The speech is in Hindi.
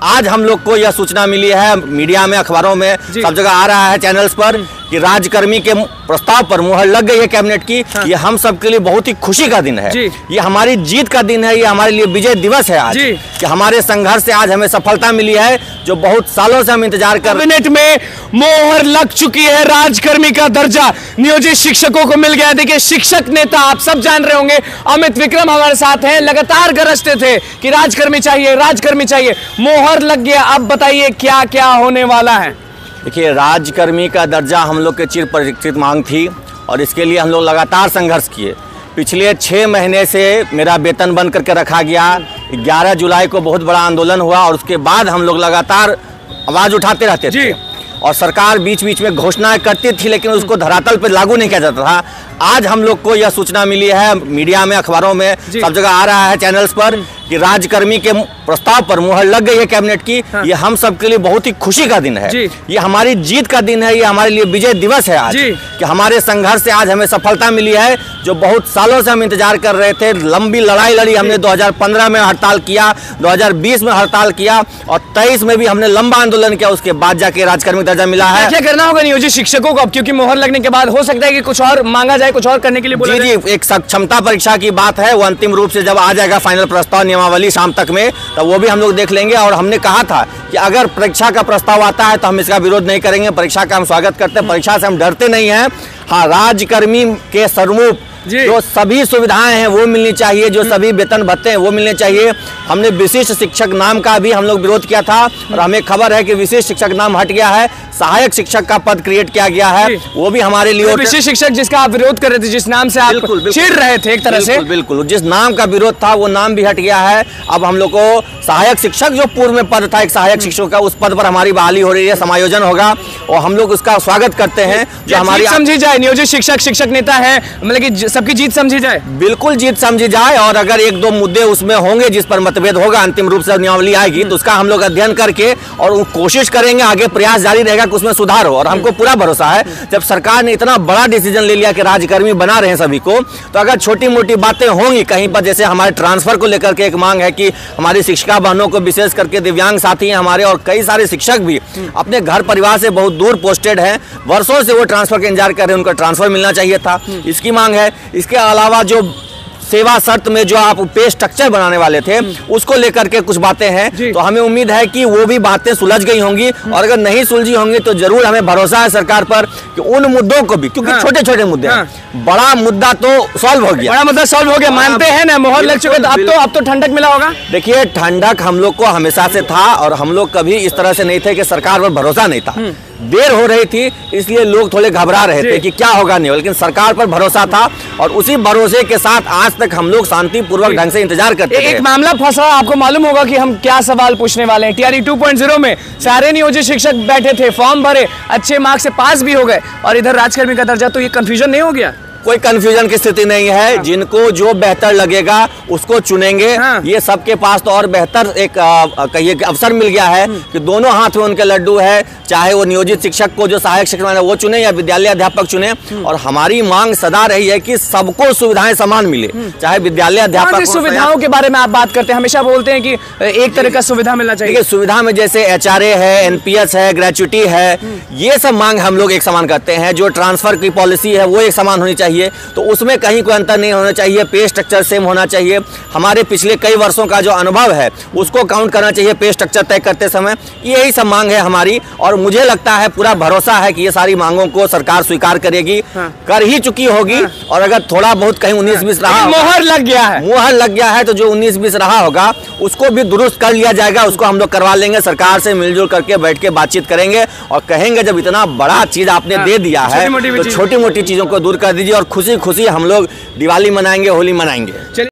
आज हम लोग को यह सूचना मिली है, मीडिया में, अखबारों में, सब जगह आ रहा है, चैनल्स पर, कि राज्यकर्मी के प्रस्ताव पर मुहर लग गई है कैबिनेट की। ये हम सब के लिए बहुत ही खुशी का दिन है, ये हमारी जीत का दिन है, ये हमारे लिए विजय दिवस है आज, कि हमारे संघर्ष से आज हमें सफलता मिली है, जो बहुत सालों से हम इंतजार कर। कैबिनेट में मोहर लग चुकी है, राज्यकर्मी का दर्जा नियोजित शिक्षकों को मिल गया। देखिए, शिक्षक नेता आप सब जान रहे होंगे, अमित विक्रम हमारे साथ हैं, लगातार गरजते थे कि राजकर्मी चाहिए, राजकर्मी चाहिए, मोहर लग गया। अब बताइए क्या क्या होने वाला है। देखिए, राज्यकर्मी का दर्जा हम लोग के चिर परिचित मांग थी और इसके लिए हम लोग लगातार संघर्ष किए। पिछले 6 महीने से मेरा वेतन बंद करके रखा गया। 11 जुलाई को बहुत बड़ा आंदोलन हुआ और उसके बाद हम लोग लगातार आवाज़ उठाते रहते थे और सरकार बीच बीच में घोषणाएं करती थी, लेकिन उसको धरातल पर लागू नहीं किया जाता था। आज हम लोग को यह सूचना मिली है, मीडिया में, अखबारों में, सब जगह आ रहा है, चैनल्स पर, कि राज्यकर्मी के प्रस्ताव पर मुहर लग गई है कैबिनेट की। ये हम सब के लिए बहुत ही खुशी का दिन है, ये हमारी जीत का दिन है, ये हमारे लिए विजय दिवस है आज, कि हमारे संघर्ष से आज हमें सफलता मिली है, जो बहुत सालों से हम इंतजार कर रहे थे। लंबी लड़ाई लड़ी हमने, 2015 में हड़ताल किया, 2020 में हड़ताल किया और 23 में भी हमने लंबा आंदोलन किया, उसके बाद जाके राज्यकर्मी दर्जा मिला है। क्या करना होगा नियोजित शिक्षकों को अब, क्योंकि मोहर लगने के बाद हो सकता है कि कुछ और मांगा जाए, कुछ और करने के लिए बोला जाए? जी, एक क्षमता परीक्षा की बात है, वो अंतिम रूप से जब आ जाएगा फाइनल प्रस्ताव नियमावली शाम तक में, तब वो भी हम लोग देख लेंगे। और हमने कहा था कि अगर परीक्षा का प्रस्ताव आता है तो हम इसका विरोध नहीं करेंगे, परीक्षा का हम स्वागत करते हैं, परीक्षा से हम डरते नहीं हैं। हाँ, राज्यकर्मी के स्वरूप जो सभी सुविधाएं हैं वो मिलनी चाहिए, जो सभी वेतन भत्ते हैं वो मिलने चाहिए। हमने विशिष्ट शिक्षक नाम का भी हम लोग विरोध किया था और हमें खबर है कि विशिष्ट शिक्षक नाम हट गया है, सहायक शिक्षक का पद क्रिएट किया गया है, वो भी हमारे लिए। विशिष्ट शिक्षक जिसका आप विरोध कर रहे थे, जिस नाम से आप चिढ़ रहे थे एक तरह से, बिल्कुल जिस नाम का विरोध था वो नाम भी हट गया है। अब हम लोग को सहायक शिक्षक, जो पूर्व में पद था एक सहायक शिक्षक का, उस पद पर हमारी बहाली हो रही है, समायोजन होगा और हम लोग उसका स्वागत करते हैं। जो हमारी समझी जाए, नियोजित शिक्षक शिक्षक नेता है, मतलब कि सबकी जीत समझी जाए, बिल्कुल जीत समझी जाए। और अगर 1-2 मुद्दे उसमें होंगे जिस पर मतभेद होगा, अंतिम रूप से नियमावली आएगी तो उसका हम लोग अध्ययन करके और कोशिश करेंगे, आगे प्रयास जारी रहेगा कि उसमें सुधार हो। और हमको पूरा भरोसा है, जब सरकार ने इतना बड़ा डिसीजन ले लिया कि राज्यकर्मी बना रहे हैं सभी को, तो अगर छोटी मोटी बातें होंगी कहीं पर, जैसे हमारे ट्रांसफर को लेकर के एक मांग है कि हमारी शिक्षिका बहनों को, विशेष करके दिव्यांग साथी हैं हमारे और कई सारे शिक्षक भी अपने घर परिवार से बहुत दूर पोस्टेड हैं, वर्षों से वो ट्रांसफर का इंतजार कर रहे हैं, उनका ट्रांसफर मिलना चाहिए था, इसकी मांग है। इसके अलावा जो सेवा शर्त में जो आप पे स्ट्रक्चर बनाने वाले थे, उसको लेकर के कुछ बातें हैं, तो हमें उम्मीद है कि वो भी बातें सुलझ गई होंगी और अगर नहीं सुलझी होंगी तो जरूर हमें भरोसा है सरकार पर कि उन मुद्दों को भी, क्योंकि छोटे छोटे मुद्दे हैं, बड़ा मुद्दा तो सॉल्व हो गया, बड़ा मुद्दा सॉल्व हो गया, मानते हैं ना, मोहर लग चुके, अब तो ठंडक मिला होगा। देखिए, ठंडक हम लोग को हमेशा से था और हम लोग कभी इस तरह से नहीं थे कि सरकार पर भरोसा नहीं था। देर हो रही थी इसलिए लोग थोड़े घबरा रहे थे कि क्या होगा नहीं, लेकिन सरकार पर भरोसा था और उसी भरोसे के साथ आज तक हम लोग शांतिपूर्वक ढंग से इंतजार करते थे। एक मामला फंसा, आपको मालूम होगा कि हम क्या सवाल पूछने वाले हैं। टीआरई 2.0 में सारे नियोजित शिक्षक बैठे थे, फॉर्म भरे, अच्छे मार्क्स से पास भी हो गए और इधर राज्यकर्मी का दर्जा, तो ये कंफ्यूजन नहीं हो गया? कोई कंफ्यूजन की स्थिति नहीं है, जिनको जो बेहतर लगेगा उसको चुनेंगे। ये सबके पास तो और बेहतर एक कहिए अवसर मिल गया है कि दोनों हाथ में उनके लड्डू है, चाहे वो नियोजित शिक्षक को जो सहायक शिक्षक है वो चुने या विद्यालय अध्यापक चुने। और हमारी मांग सदा रही है कि सबको सुविधाएं समान मिले, चाहे विद्यालय अध्यापक। सुविधाओं के बारे में आप बात करते हैं, हमेशा बोलते हैं कि एक तरह का सुविधा मिलना चाहिए। सुविधा में जैसे HRA है, NPS है, ग्रेचुटी है, ये सब मांग हम लोग एक समान करते हैं। जो ट्रांसफर की पॉलिसी है वो एक समान होनी चाहिए, तो उसमें कहीं कोई अंतर नहीं होना चाहिए, पे स्ट्रक्चर सेम होना चाहिए। हमारे पिछले कई वर्षों का जो अनुभव है उसको काउंट करना चाहिए पे स्ट्रक्चर तय करते समय। यही सब मांग है हमारी और मुझे लगता है, पूरा भरोसा है कि ये सारी मांगों को सरकार स्वीकार करेगी, कर ही चुकी होगी। और अगर थोड़ा बहुत कहीं 19-20 रहा, मोहर लग गया है तो जो 19-20 रहा होगा उसको भी दुरुस्त कर लिया जाएगा, उसको हम लोग करवा लेंगे। सरकार से मिलजुल करके बैठ के बातचीत करेंगे और कहेंगे जब इतना बड़ा चीज आपने दे दिया है तो छोटी मोटी चीजों को दूर कर दीजिए और खुशी खुशी हम लोग दिवाली मनाएंगे, होली मनाएंगे।